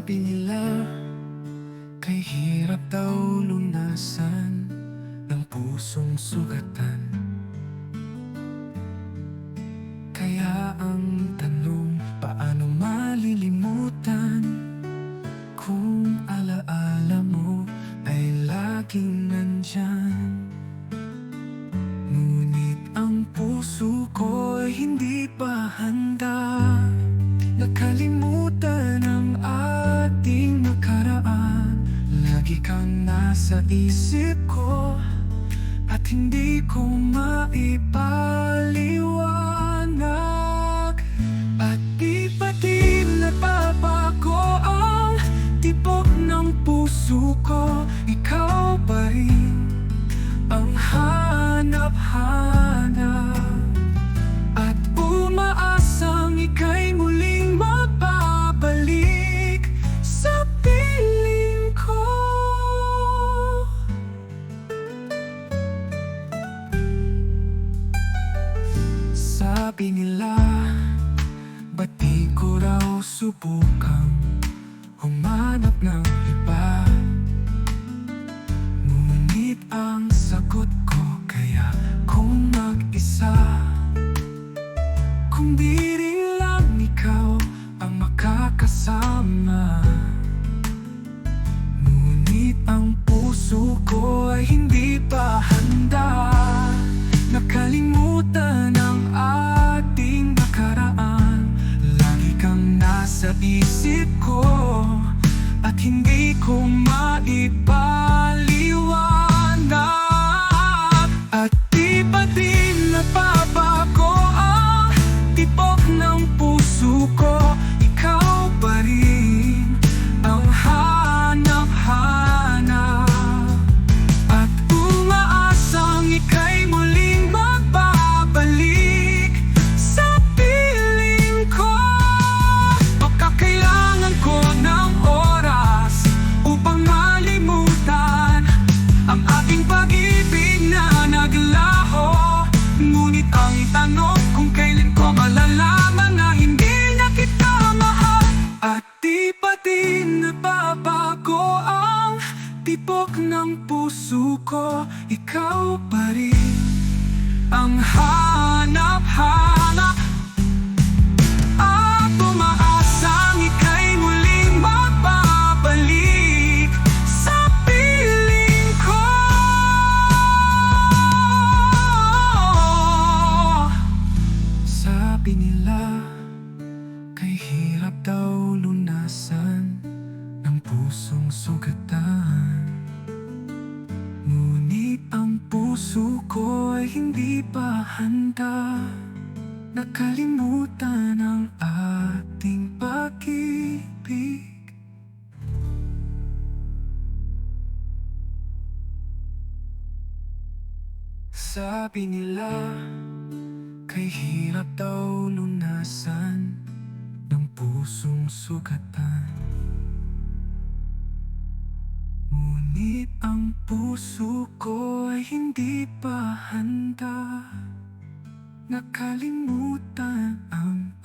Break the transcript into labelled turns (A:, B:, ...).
A: Sabi nila, kay hirap daw lunasan ng pusong sugatan. Kaya ang tanong, paano malilimutan kung alaala mo ay laging nandyan? Ngunit ang puso ko ay hindi pa handa. Nakalimutan ang ating nakaraan. Lagi kang nasa isip ko at hindi ko maipaliwanag. At di pa din nababago ang tibok ng puso ko. Ikaw pa rin ang hanap-hanap at umaasang ika'y muling mababalik sa piling ko. Sabi nila, ba't di ko raw subukang humanap ng iba? Ngunit ang sagot ko, kaya kung mag-isa, kung di rin lang ikaw ang makakasama. Ngunit ang puso ko ay hindi pa handa. Nakalimutan ang ating nakaraan. Lagi kang nasa isip ko at hindi ko maipaliwanag. At di pa din nababago ang tibok ng puso ko. Ikaw pa rin ang hanap-hanap at umaasang ika'y muling magbabalik sa piling ko. Baka kailangan ko ng oras upang malimutan ang ating pag-ibig na naglaho. Ngunit ang tanong, kung kailan ko malalaman na hindi na kita mahal? At di pa din nababago ang tibok ng puso ko. Ikaw pa rin ang hanap-hanap at umaasang ika'y muling magbabalik sa piling ko. Sabi nila, kay hirap daw lunasan ng pusong sugatan. Ngunit ang puso ko ay hindi pa handa. Nakalimutan ang ating pag-ibig. Sabi nila, kay hirap daw lunasan ng pusong sugatan. Ngunit ang puso ko ay hindi pa handa. Nakalimutan ang